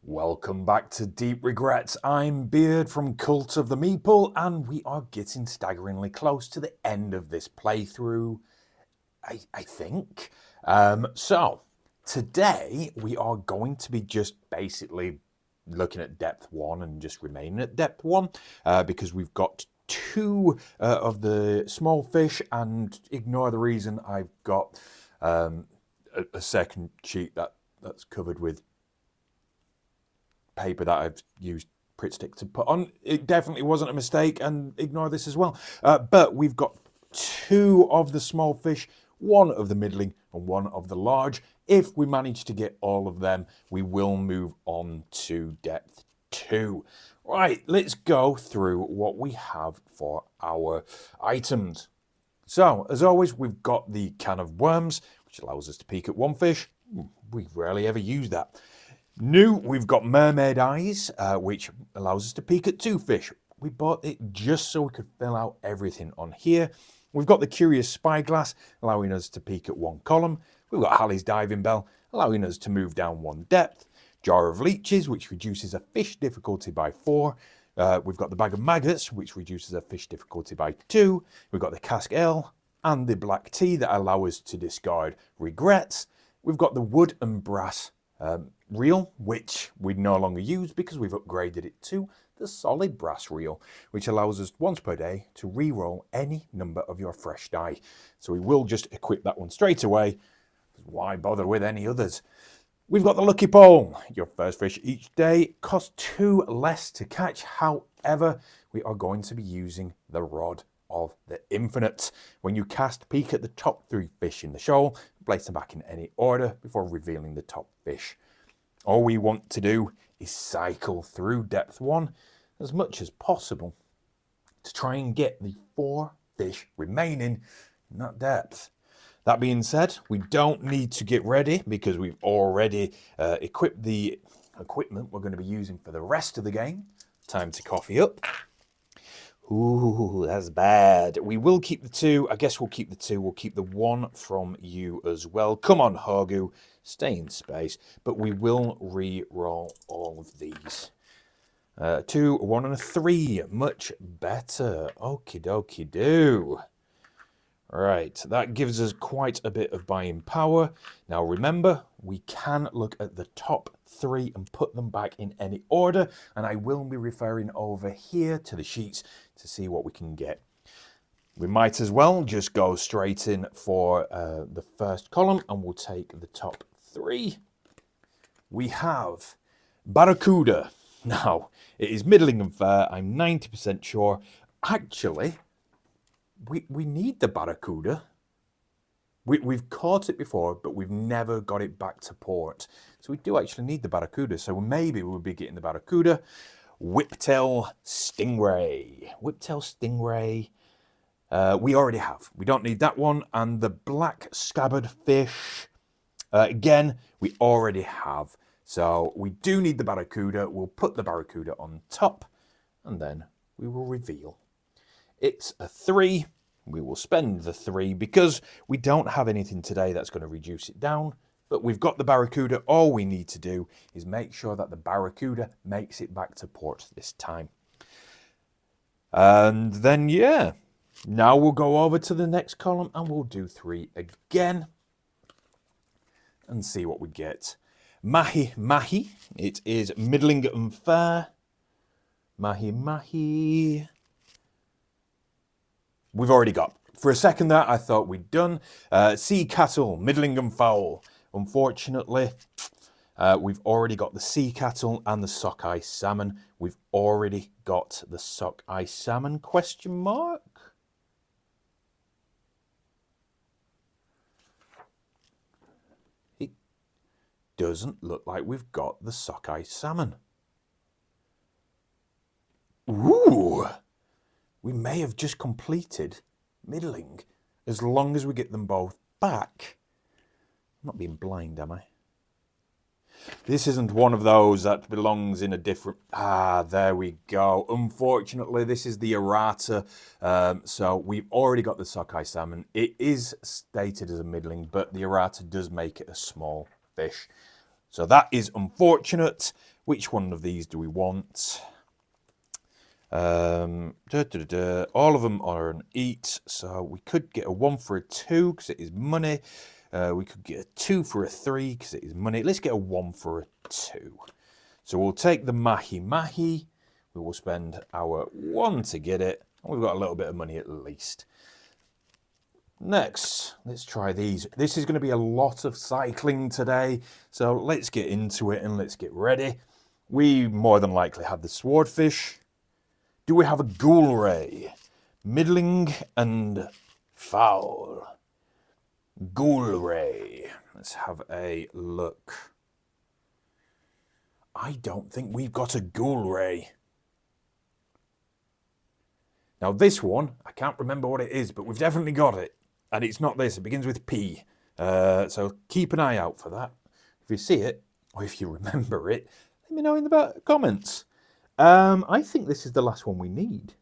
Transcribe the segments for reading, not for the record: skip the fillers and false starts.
Welcome back to Deep Regrets. I'm Beard from Cult of the Meeple, and we are getting staggeringly close to the end of this playthrough, I think. So, today we are going to be just basically looking at depth 1 and just remaining at depth 1, because we've got two of the small fish, and ignore the reason I've got a second sheet that's covered with paper that I've used Pritt Stick to put on. It definitely wasn't a mistake, and ignore this as well. But we've got two of the small fish, one of the middling and one of the large. If we manage to get all of them, we will move on to depth 2. Right, let's go through what we have for our items. So, as always, we've got the can of worms, which allows us to peek at one fish. We rarely ever use that. New, we've got mermaid eyes, which allows us to peek at 2 fish. We bought it just so we could fill out everything on here. We've got the curious spyglass, allowing us to peek at 1 column. We've got Halley's diving bell, allowing us to move down 1 depth. Jar of leeches, which reduces a fish difficulty by 4. We've got the bag of maggots, which reduces a fish difficulty by 2. We've got the cask ale and the black tea that allow us to discard regrets. We've got the wood and brass reel, which we no longer use because we've upgraded it to the solid brass reel, which allows us once per day to re-roll any number of your fresh die. So we will just equip that one straight away. Why bother with any others? We've got the lucky pole. Your first fish each day costs 2 less to catch. However, we are going to be using the rod of the infinite. When you cast, peek at the top 3 fish in the shoal, place them back in any order before revealing the top fish. All we want to do is cycle through depth 1 as much as possible to try and get the 4 fish remaining in that depth. That being said, we don't need to get ready because we've already equipped the equipment we're going to be using for the rest of the game. Time to coffee up. Ooh, that's bad. We will keep the 2. I guess we'll keep the 2. We'll keep the 1 from you as well. Come on, Hogu. Stay in space. But we will re-roll all of these. 2, 1, and a 3. Much better. Okie dokie do. Right, that gives us quite a bit of buying power. Now remember, we can look at the top 3 and put them back in any order, and I will be referring over here to the sheets to see what we can get. We might as well just go straight in for the first column, and we'll take the top 3. We have Barracuda. Now, it is middling and fair, I'm 90% sure. Actually, we need the Barracuda. We've caught it before, but we've never got it back to port. So we do actually need the Barracuda. So maybe we'll be getting the Barracuda. Whiptail Stingray. Whiptail Stingray. We already have. We don't need that one. And the black scabbard fish. Again, we already have. So we do need the Barracuda. We'll put the Barracuda on top. And then we will reveal. It's a 3. We will spend the 3 because we don't have anything today that's going to reduce it down. But we've got the Barracuda. All we need to do is make sure that the Barracuda makes it back to port this time. And then, yeah. Now we'll go over to the next column and we'll do 3 again. And see what we get. Mahi Mahi. It is middling and fair. Mahi Mahi. We've already got. For a second there, I thought we'd done. Sea cattle, middling and foul. Unfortunately, we've already got the sea cattle and the sockeye salmon. We've already got the sockeye salmon, question mark? It doesn't look like we've got the sockeye salmon. Ooh! We may have just completed middling, as long as we get them both back. I'm not being blind, am I? This isn't one of those that belongs in a different... Ah, there we go. Unfortunately, this is the errata. So we've already got the sockeye salmon. It is stated as a middling, but the errata does make it a small fish. So that is unfortunate. Which one of these do we want? All of them are an eat, so we could get a 1 for a 2 because it is money. We could get a 2 for a 3 because it is money. Let's get a 1 for a 2. So we'll take the mahi mahi. We will spend our 1 to get it. And we've got a little bit of money at least. Next, let's try these. This is going to be a lot of cycling today. So let's get into it and let's get ready. We more than likely have the swordfish. Do we have a ghoul ray? Middling and foul. Ghoul ray. Let's have a look. I don't think we've got a ghoul ray. Now this one, I can't remember what it is, but we've definitely got it. And it's not this, it begins with P. So keep an eye out for that. If you see it, or if you remember it, let me know in the comments. I think this is the last one we need.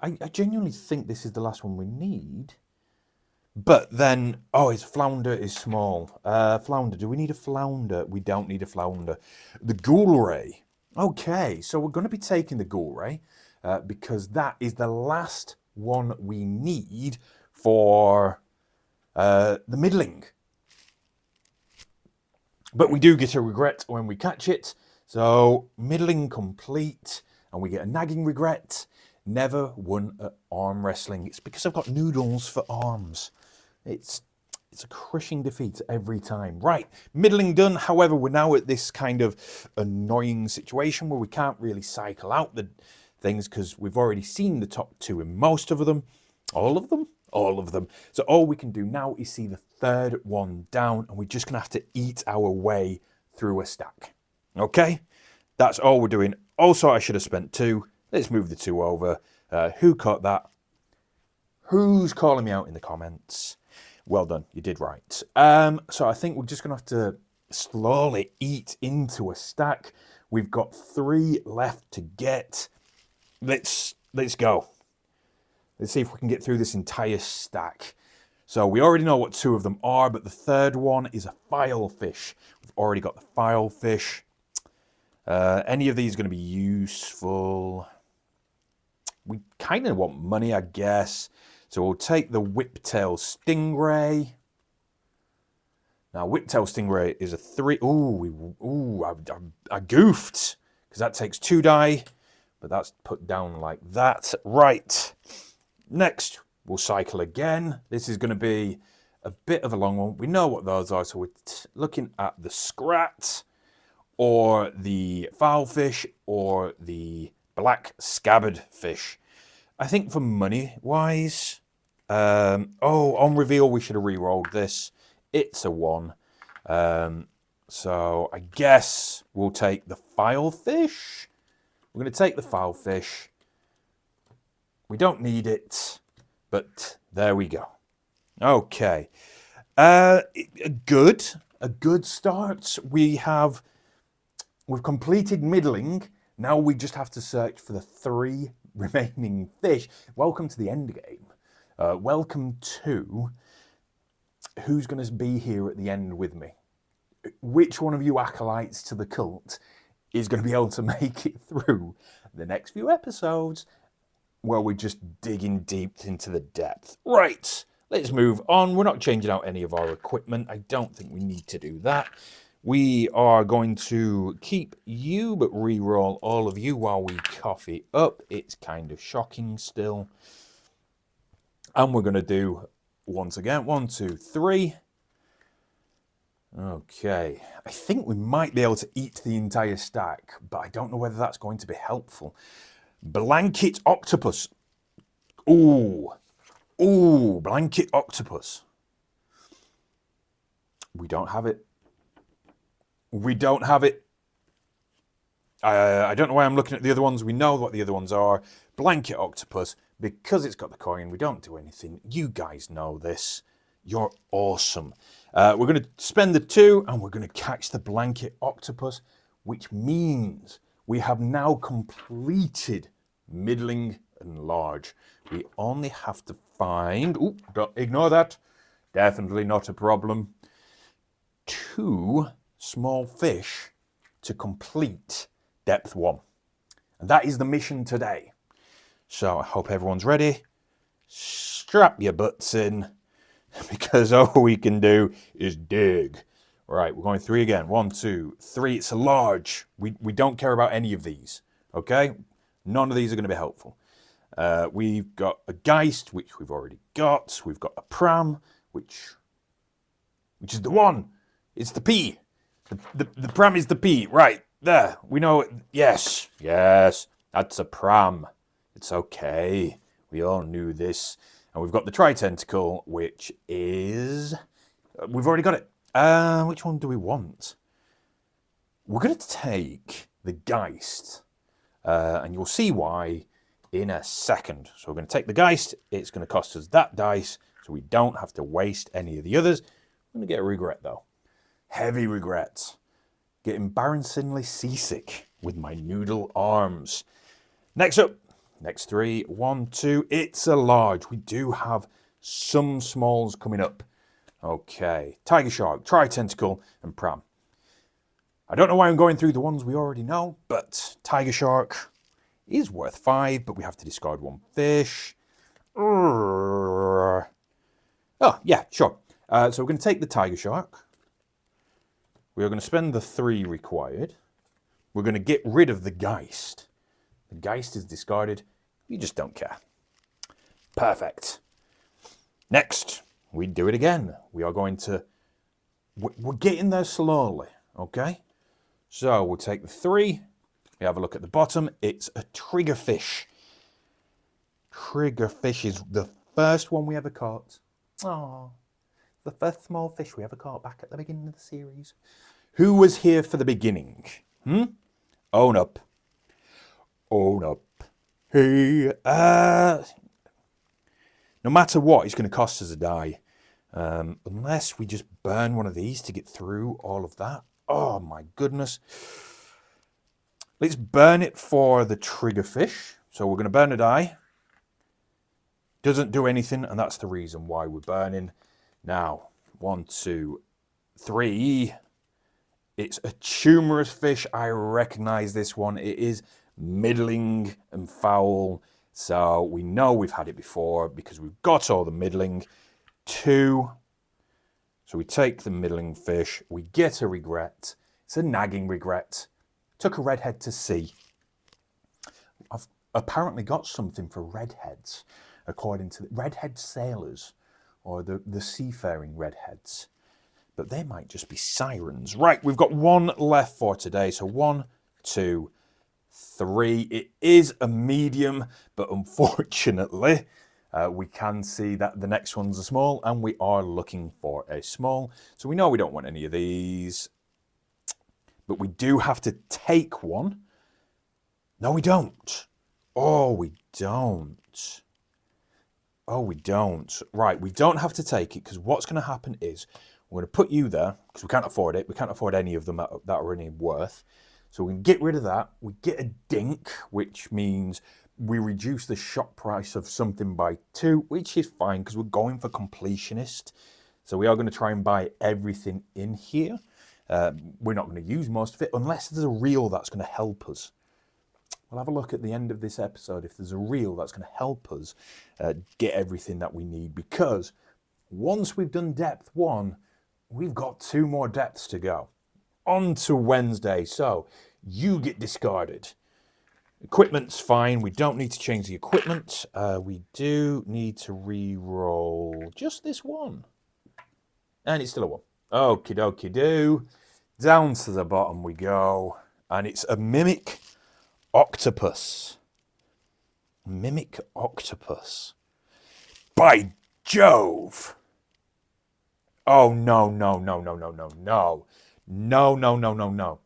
I genuinely think this is the last one we need. But then, oh, his flounder is small. Flounder, do we need a flounder? We don't need a flounder. The ghoul ray. Okay, so we're going to be taking the ghoul ray because that is the last one we need for the middling. But we do get a regret when we catch it. So middling complete, and we get a nagging regret. Never won at arm wrestling. It's because I've got noodles for arms. It's a crushing defeat every time. Right, middling done. However, we're now at this kind of annoying situation where we can't really cycle out the things because we've already seen the top 2 in most of them. All of them? All of them. So all we can do now is see the third one down, and we're just going to have to eat our way through a stack. Okay? That's all we're doing. Also, I should have spent 2. Let's move the 2 over. Who caught that? Who's calling me out in the comments? Well done, you did right. So I think we're just going to have to slowly eat into a stack. We've got 3 left to get. Let's go. Let's see if we can get through this entire stack. So we already know what 2 of them are, but the third one is a filefish. We've already got the filefish. Any of these are going to be useful. We kind of want money, I guess. So we'll take the whiptail stingray. Now, whiptail stingray is a 3. I goofed because that takes 2 die, but that's put down like that. Right. Next, we'll cycle again. This is going to be a bit of a long one. We know what those are, so we're looking at the scrat, or the foulfish, or the black scabbard fish. I think for money-wise, on reveal we should have re-rolled this. It's a 1. So I guess we'll take the filefish. We're going to take the filefish. We don't need it, but there we go. Okay. A good start. We've completed middling. Now we just have to search for the 3 remaining fish. Welcome to the end game. Welcome to who's going to be here at the end with me. Which one of you acolytes to the cult is going to be able to make it through the next few episodes where we're just digging deep into the depth. Right, let's move on. We're not changing out any of our equipment. I don't think we need to do that. We are going to keep you, but re-roll all of you while we coffee up. It's kind of shocking still. And we're going to do, once again, 1, 2, 3. Okay, I think we might be able to eat the entire stack, but I don't know whether that's going to be helpful. Blanket octopus. Ooh, blanket octopus. We don't have it. We don't have it. I don't know why I'm looking at the other ones. We know what the other ones are. Blanket octopus. Because it's got the coin, we don't do anything. You guys know this. You're awesome. We're going to spend the 2 and we're going to catch the blanket octopus, which means we have now completed middling and large. We only have to find, don't ignore that, definitely not a problem, 2 small fish to complete depth 1. And that is the mission today. So I hope everyone's ready. Strap your butts in, because all we can do is dig. Right, we're going 3 again. 1, 2, 3. It's a large. We don't care about any of these, okay? None of these are going to be helpful. We've got a Geist, which we've already got. We've got a Pram, which is the one. It's the P. The Pram is the P. Right, there. We know it. Yes, that's a Pram. It's okay. We all knew this. And we've got the Tri-Tentacle, which is... We've already got it. Which one do we want? We're going to take the Geist. And you'll see why in a second. So we're going to take the Geist. It's going to cost us that dice, so we don't have to waste any of the others. I'm going to get a regret, though. Heavy regret. Get embarrassingly seasick with my noodle arms. Next up. Next 3. 1, 2. It's a large. We do have some smalls coming up. Okay. Tiger Shark, Tri-Tentacle, and Pram. I don't know why I'm going through the ones we already know, but Tiger Shark is worth 5, but we have to discard 1 fish. Oh, yeah, sure. So we're going to take the Tiger Shark. We are going to spend the 3 required. We're going to get rid of the Geist. The Geist is discarded. You just don't care. Perfect. Next, we do it again. We are going to... We're getting there slowly, okay? So we'll take the 3. We have a look at the bottom. It's a triggerfish. Triggerfish is the first one we ever caught. Oh, the first small fish we ever caught back at the beginning of the series. Who was here for the beginning? Own up. Own up. Hey, no matter what, it's going to cost us a die. Unless we just burn one of these to get through all of that. Oh my goodness. Let's burn it for the triggerfish. So we're going to burn a die. Doesn't do anything, and that's the reason why we're burning. Now, 1, 2, 3. It's a tumorous fish. I recognize this one. It is middling and foul. So we know we've had it before because we've got all the middling. 2. So we take the middling fish. We get a regret. It's a nagging regret. Took a redhead to sea. I've apparently got something for redheads, according to the redhead sailors, or the seafaring redheads. But they might just be sirens. Right, we've got 1 left for today. So 1, 2, 3. It is a medium, but unfortunately, we can see that the next one's a small, and we are looking for a small. So we know we don't want any of these. But we do have to take one. No, we don't. Oh, we don't. Oh, we don't. Right, we don't have to take it, because what's going to happen is we're going to put you there, because we can't afford it. We can't afford any of them that are any worth. So we can get rid of that. We get a dink, which means we reduce the shop price of something by 2, which is fine, because we're going for completionist. So we are going to try and buy everything in here. We're not going to use most of it unless there's a reel that's going to help us. We'll have a look at the end of this episode if there's a reel that's going to help us get everything that we need, because once we've done depth 1, we've got 2 more depths to go. On to Wednesday, so you get discarded. Equipment's fine. We don't need to change the equipment. We do need to re-roll just this one. And it's still a 1. Okie dokie do. Down to the bottom we go. And it's a mimic octopus. Mimic octopus. By Jove! Oh, no, no, no, no, no, no, no. No, no, no, no, no.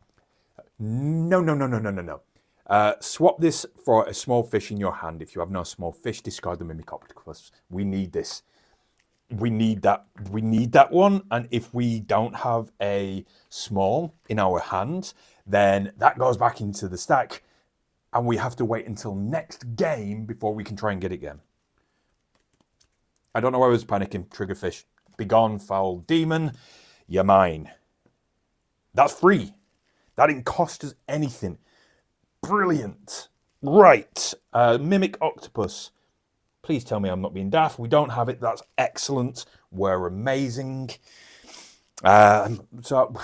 No, no, no, no, no, no, no. Swap this for a small fish in your hand. If you have no small fish, discard the mimic octopus. We need this. We need that. We need that one. And if we don't have a small in our hand, then that goes back into the stack, and we have to wait until next game before we can try and get it again. I don't know why I was panicking. Triggerfish. Begone, foul demon. You're mine. That's free. That didn't cost us anything. Brilliant. Right. Mimic Octopus. Please tell me I'm not being daft. We don't have it. That's excellent. We're amazing. So,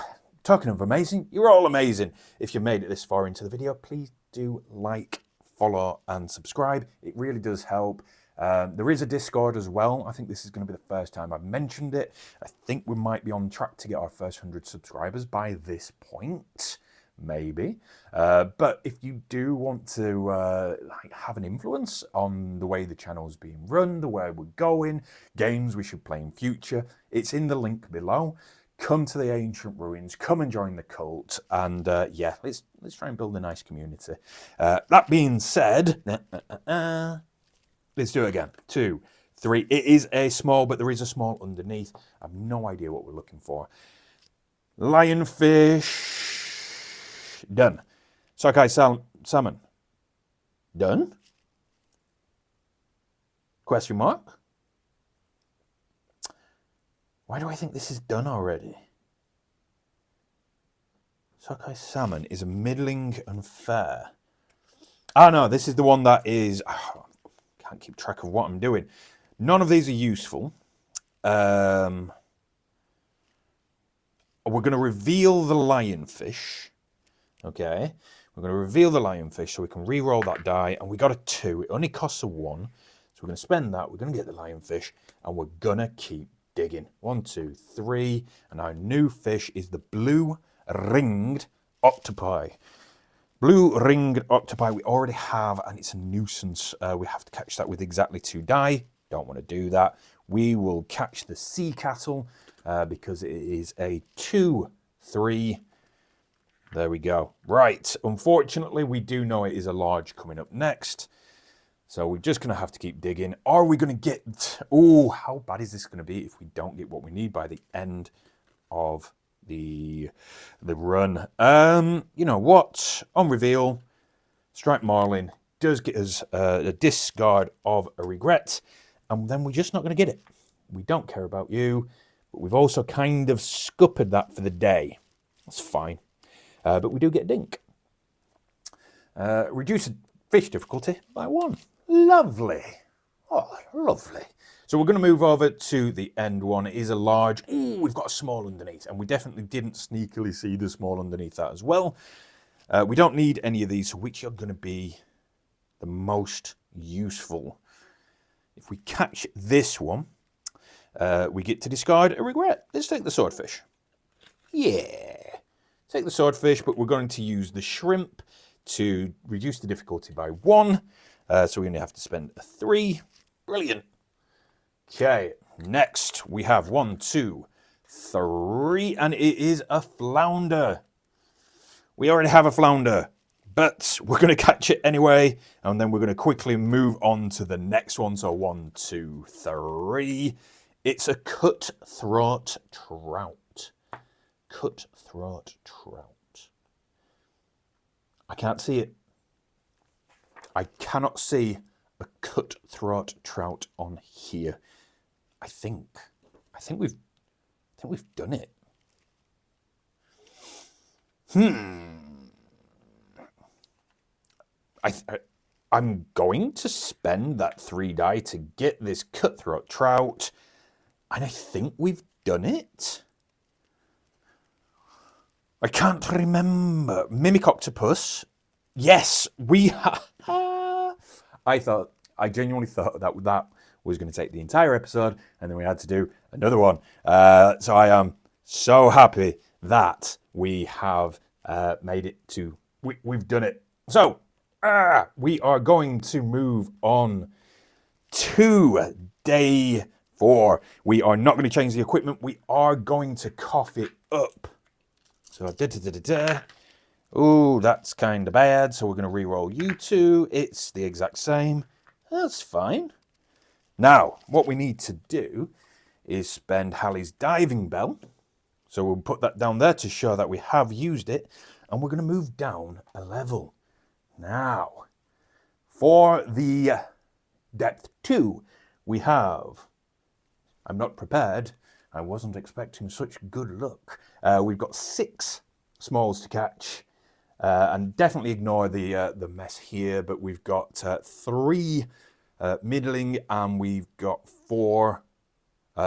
talking of amazing, you're all amazing. If you made it this far into the video, please do like, follow, and subscribe. It really does help. There is a Discord as well. I think this is going to be the first time I've mentioned it. I think we might be on track to get our first 100 subscribers by this point. Maybe. But if you do want to have an influence on the way the channel's being run, the way we're going, games we should play in future, it's in the link below. Come to the ancient ruins, come and join the cult, and yeah, let's try and build a nice community. That being said, let's do it again. 2, 3. It is a small, but there is a small underneath. I have no idea what we're looking for. Lionfish. Done. Sockeye salmon. Done? Question mark? Why do I think this is done already? Sockeye salmon is a middling and fair. Ah, no, this is the one that is... Oh, I can't keep track of what I'm doing. None of these are useful. We're going to reveal the lionfish. Okay, we're going to reveal the lionfish so we can re-roll that die, and we got a 2. It only costs a 1, so we're going to spend that. We're going to get the lionfish, and we're going to keep digging. 1, 2, 3, and our new fish is the blue ringed octopi. Blue ringed octopi we already have, and it's a nuisance. We have to catch that with exactly 2 die. Don't want to do that. We will catch the sea cattle because it is a 2, 3. There we go. Right. Unfortunately, we do know it is a large coming up next. So we're just going to have to keep digging. Are we going to get... Oh, how bad is this going to be if we don't get what we need by the end of the run? You know what? On reveal, Striped Marlin does get us a discard of a regret. And then we're just not going to get it. We don't care about you. But we've also kind of scuppered that for the day. That's fine. But we do get a dink. Reduce fish difficulty by 1. Lovely. Oh, lovely. So we're going to move over to the end one. It is a large. Ooh, we've got a small underneath. And we definitely didn't sneakily see the small underneath that as well. We don't need any of these, which are going to be the most useful. If we catch this one, we get to discard a regret. Let's take the swordfish. Yeah. Take the swordfish, but we're going to use the shrimp to reduce the difficulty by 1. So we only have to spend a 3. Brilliant. Okay, next we have 1, 2, 3, and it is a flounder. We already have a flounder, but we're going to catch it anyway, and then we're going to quickly move on to the next one. So 1, 2, 3. It's a cutthroat trout. Cutthroat trout. I can't see it. I cannot see a cutthroat trout on here. I think we've done it. I'm going to spend that 3 die to get this cutthroat trout, and I think we've done it. I can't remember. Mimic octopus. Yes, we have. I genuinely thought that was going to take the entire episode, and then we had to do another one. So I am so happy that we have made it to. We've done it. So we are going to move on to day 4. We are not going to change the equipment. We are going to cough it up. So, oh, that's kind of bad. So we're going to re-roll you 2. It's the exact same. That's fine. Now, what we need to do is spend Hallie's diving bell. So we'll put that down there to show that we have used it. And we're going to move down a level. Now, for the depth 2, we have... I'm not prepared. I wasn't expecting such good luck. We've got 6 smalls to catch. And definitely ignore the mess here, but we've got 3 middling and we've got 4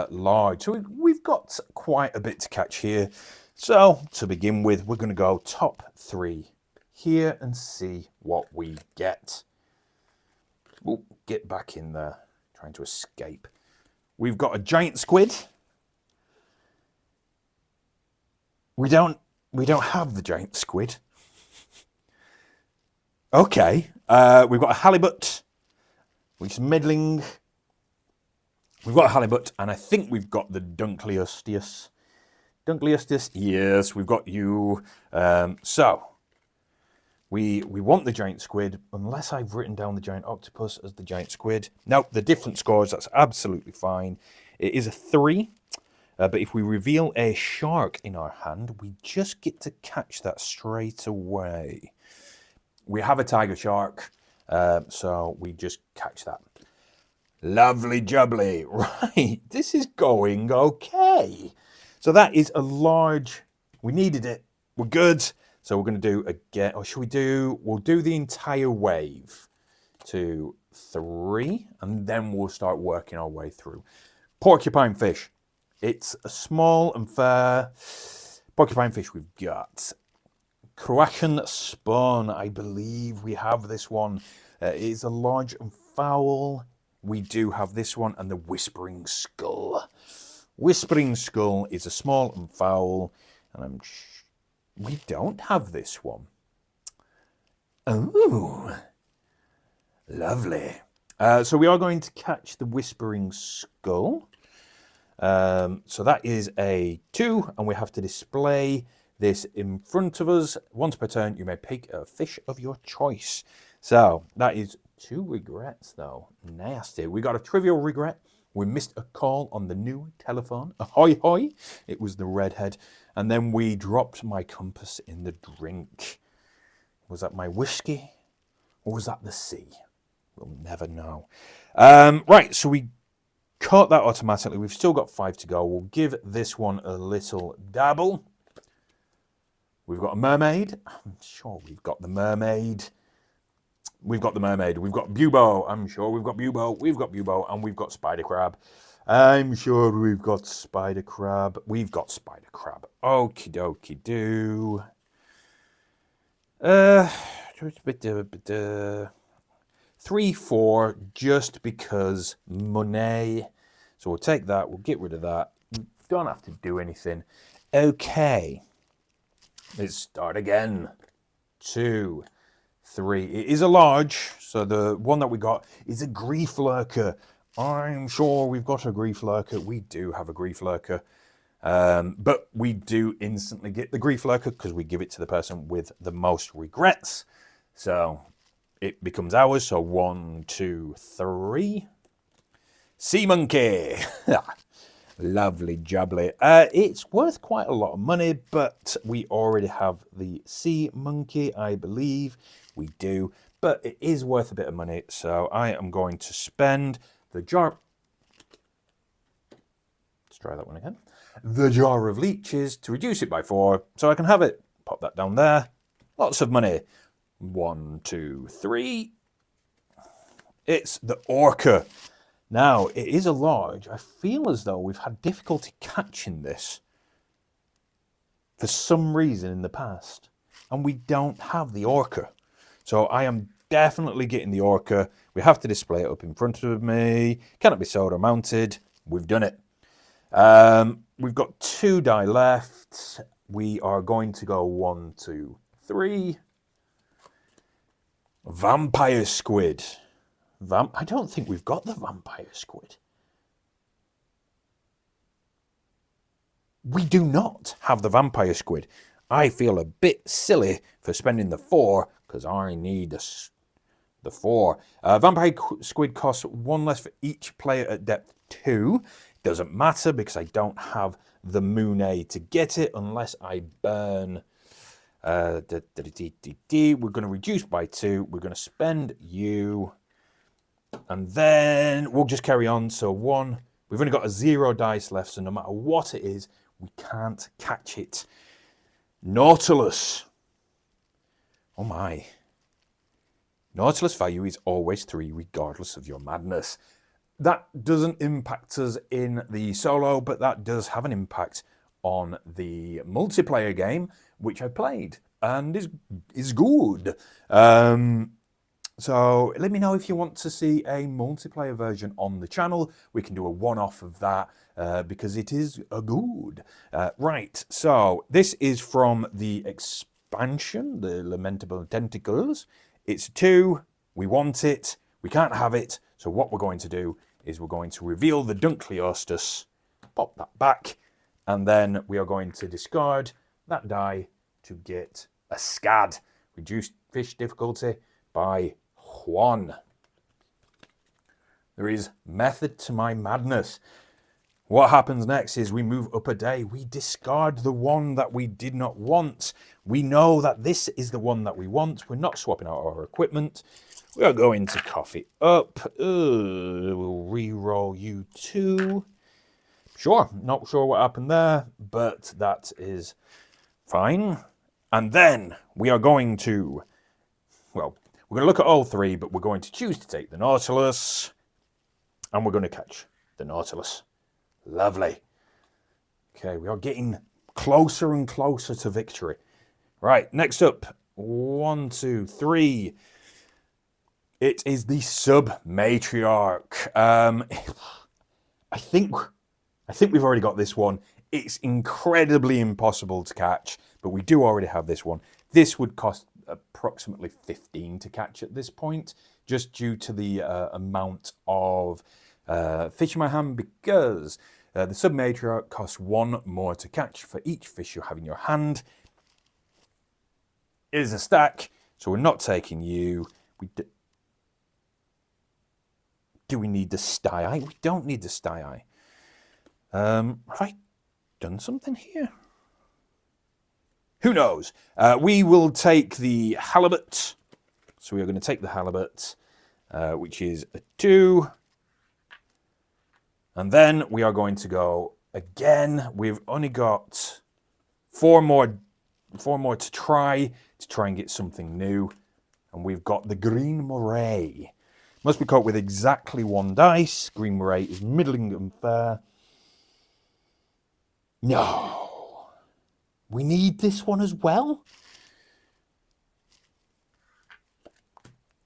large. So we've got quite a bit to catch here. So to begin with, we're going to go top 3 here and see what we get. We'll get back in there, trying to escape. We've got a giant squid. We don't have the giant squid. Okay, we've got a halibut, which is middling. We've got a halibut, and I think we've got the Dunkleosteus. Dunkleosteus, yes, we've got you. So, we want the giant squid, unless I've written down the giant octopus as the giant squid. No, the different scores, that's absolutely fine. It is a 3, but if we reveal a shark in our hand, we just get to catch that straight away. We have a tiger shark, so we just catch that. Lovely jubbly. Right, this is going okay. So that is a large, we needed it, we're good. So we're going to do again, or should we do, we'll do the entire wave to 3, and then we'll start working our way through. Porcupine fish. It's a small and fair porcupine fish we've got. Croatian spawn, I believe we have this one. It is a large and foul. We do have this one, and the whispering skull. Whispering skull is a small and foul, and we don't have this one. Oh, lovely. So we are going to catch the whispering skull. So that is a 2, and we have to display this in front of us. Once per turn, you may pick a fish of your choice. So that is 2 regrets, though. Nasty. We got a trivial regret. We missed a call on the new telephone. Ahoy, hoy. It was the redhead. And then we dropped my compass in the drink. Was that my whiskey? Or was that the sea? We'll never know. Right, so we caught that automatically. We've still got 5 to go. We'll give this one a little dabble. We've got a mermaid. I'm sure we've got the mermaid. We've got the mermaid. We've got bubo. I'm sure we've got bubo. We've got bubo. And we've got spider crab. I'm sure we've got spider crab. We've got spider crab. Okie dokie do. 3, 4, just because money. So we'll take that. We'll get rid of that. Don't have to do anything. Okay. Let's start again. 2, 3. It is a large, so the one that we got is a grief lurker. I'm sure we've got a grief lurker. We do have a grief lurker. But we do instantly get the grief lurker because we give it to the person with the most regrets. So it becomes ours. So 1, 2, 3. Sea monkey. Lovely jubbly. It's worth quite a lot of money, but we already have the sea monkey, I believe. We do, but it is worth a bit of money, so I am going to spend the jar. Let's try that one again. The jar of leeches to reduce it by 4, so I can have it. Pop that down there. Lots of money. 1, 2, 3. It's the orca. Now, it is a large. I feel as though we've had difficulty catching this for some reason in the past. And we don't have the orca. So I am definitely getting the orca. We have to display it up in front of me. Cannot be sold or mounted. We've done it. We've got 2 die left. We are going to go 1, 2, 3. Vampire squid. I don't think we've got the vampire squid. We do not have the vampire squid. I feel a bit silly for spending the 4 because I need the 4. Vampire squid costs 1 less for each player at depth 2. Doesn't matter because I don't have the Moon to get it unless I burn. We're going to reduce by 2. We're going to spend you. And then we'll just carry on. So 1, we've only got a 0 dice left. So no matter what it is, we can't catch it. Nautilus. Oh my. Nautilus value is always 3 regardless of your madness. That doesn't impact us in the solo, but that does have an impact on the multiplayer game, which I played and is good. So let me know if you want to see a multiplayer version on the channel. We can do a one-off of that because it is good. Right, so this is from the expansion, the Lamentable Tentacles. It's 2, we want it, we can't have it, so what we're going to do is we're going to reveal the Dunkleostus, pop that back, and then we are going to discard that die to get a SCAD. Reduce fish difficulty by 1. There is method to my madness. What happens next is we move up a day. We discard the one that we did not want. We know that this is the one that we want. We're not swapping out our equipment. We are going to cough it up. We'll re-roll you 2. Sure, not sure what happened there, but that is fine. And then we are going to, well, we're going to look at all 3, but we're going to choose to take the Nautilus. And we're going to catch the Nautilus. Lovely. Okay, we are getting closer and closer to victory. Right, next up. 1, 2, 3. It is the Sub-Matriarch. I think we've already got this one. It's incredibly impossible to catch, but we do already have this one. This would cost approximately 15 to catch at this point, just due to the amount of fish in my hand, because the Sub-Matriarch costs 1 more to catch for each fish you have in your hand. It is a stack, so we're not taking you. Do we need the Stye? We don't need the Stye. Have I done something here? Who knows? We will take the Halibut. So we are going to take the Halibut, which is a 2. And then we are going to go again. We've only got 4 more to try and get something new. And we've got the Green Moray. Must be caught with exactly 1 dice. Green Moray is middling and fair. No. We need this one as well?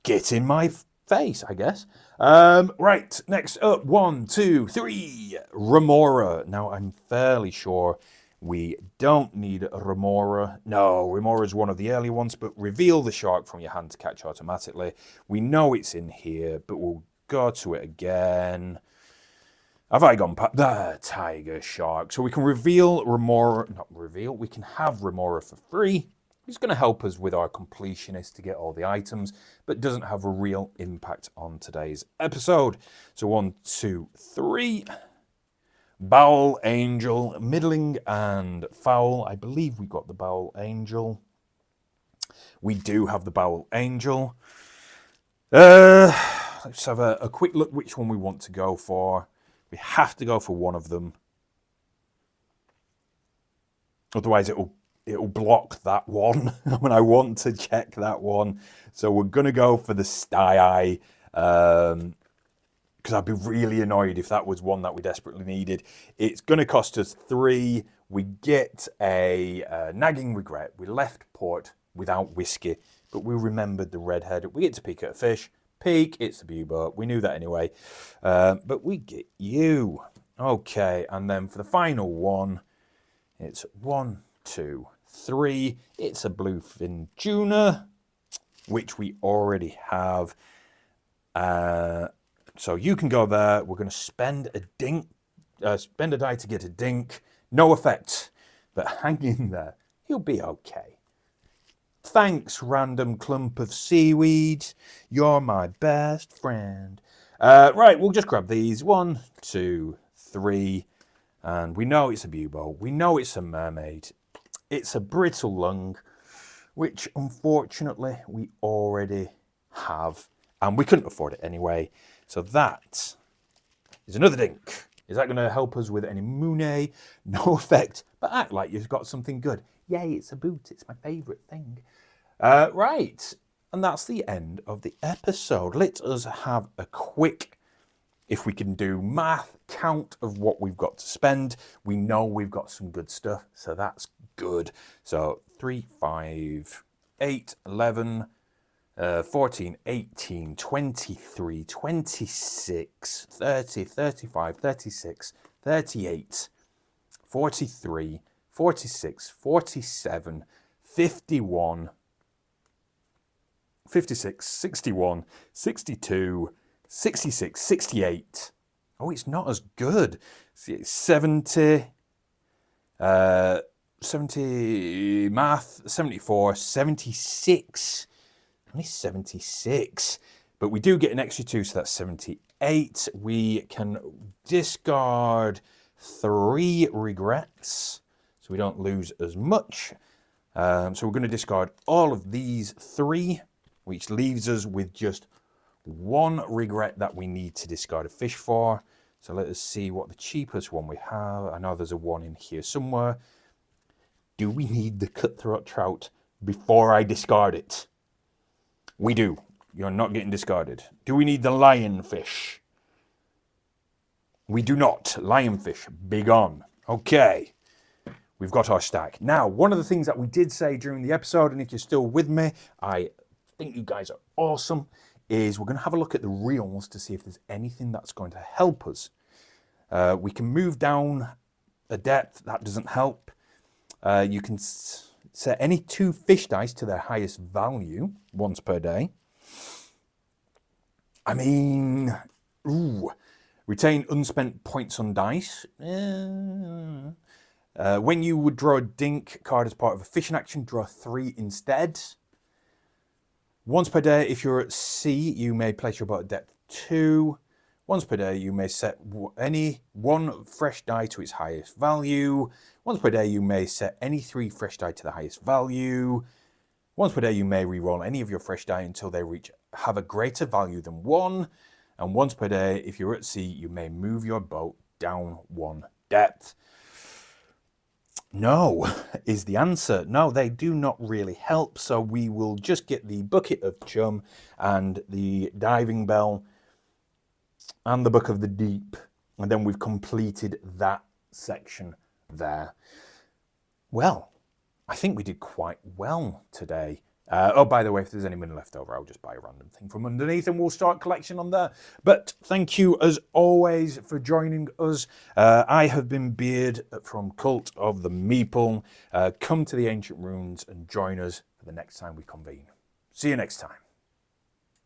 Get in my face, I guess. Right, next up. 1, 2, 3. Remora. Now, I'm fairly sure we don't need Remora. No, Remora is one of the early ones, but reveal the shark from your hand to catch automatically. We know it's in here, but we'll go to it again. Have I gone past the tiger shark? So we can reveal Remora, not reveal, we can have Remora for free. It's going to help us with our completionist to get all the items, but doesn't have a real impact on today's episode. So 1, 2, 3. Bowel Angel, middling and foul. I believe we got the Bowel Angel. We do have the Bowel Angel. Let's have a quick look which one we want to go for. We have to go for one of them. Otherwise it'll block that one when I want to check that one. So we're going to go for the Stye. Because I'd be really annoyed if that was one that we desperately needed. It's going to cost us 3. We get a nagging regret. We left port without whiskey, but we remembered the redhead. We get to peek at a fish. Peek, it's the bubo. We knew that anyway. But we get you. Okay, and then for the final one, it's 1, 2, 3. It's a bluefin tuna, which we already have. So you can go there. We're going to spend a die to get a dink. No effect, but hang in there. You'll be okay. Thanks, random clump of seaweed. You're my best friend. Right, we'll just grab these. 1, 2, 3. And we know it's a bubo. We know it's a mermaid. It's a brittle lung, which unfortunately we already have. And we couldn't afford it anyway. So that is another dink. Is that going to help us with any Mooney? No effect, but act like you've got something good. Yay, it's a boot. It's my favourite thing. Right. And that's the end of the episode. Let us have a quick, if we can do math, count of what we've got to spend. We know we've got some good stuff, so that's good. So 3, 5, 8, 11, 14, 18, 23, 26, 30, 35, 36, 38, 43, 46, 47, 51, 56, 61, 62, 66, 68. Oh, it's not as good. 70, 70 math, 74, 76. Only 76. But we do get an extra 2, so that's 78. We can discard 3 regrets, so we don't lose as much. So we're going to discard all of these 3, which leaves us with just 1 regret that we need to discard a fish for. So let us see what the cheapest one we have. I know there's a 1 in here somewhere. Do we need the cutthroat trout before I discard it? We do. You're not getting discarded. Do we need the lionfish? We do not. Lionfish, big on. Okay. We've got our stack. Now, one of the things that we did say during the episode, and if you're still with me, I think you guys are awesome, is we're going to have a look at the reels to see if there's anything that's going to help us. We can move down a depth. That doesn't help. You can set any 2 fish dice to their highest value once per day. I mean, retain unspent points on dice. When you would draw a dink card as part of a fishing action, draw 3 instead. Once per day, if you're at sea, you may place your boat at depth 2. Once per day, you may set any 1 fresh die to its highest value. Once per day, you may set any 3 fresh die to the highest value. Once per day, you may re-roll any of your fresh die until they have a greater value than 1. And once per day, if you're at sea, you may move your boat down 1 depth. No is the answer. No, they do not really help. So we will just get the bucket of chum and the diving bell and the book of the deep. And then we've completed that section there. Well, I think we did quite well today. Oh, by the way, if there's any money left over, I'll just buy a random thing from underneath and we'll start collection on there. But thank you, as always, for joining us. I have been Beard from Cult of the Meeple. Come to the Ancient Ruins and join us for the next time we convene. See you next time.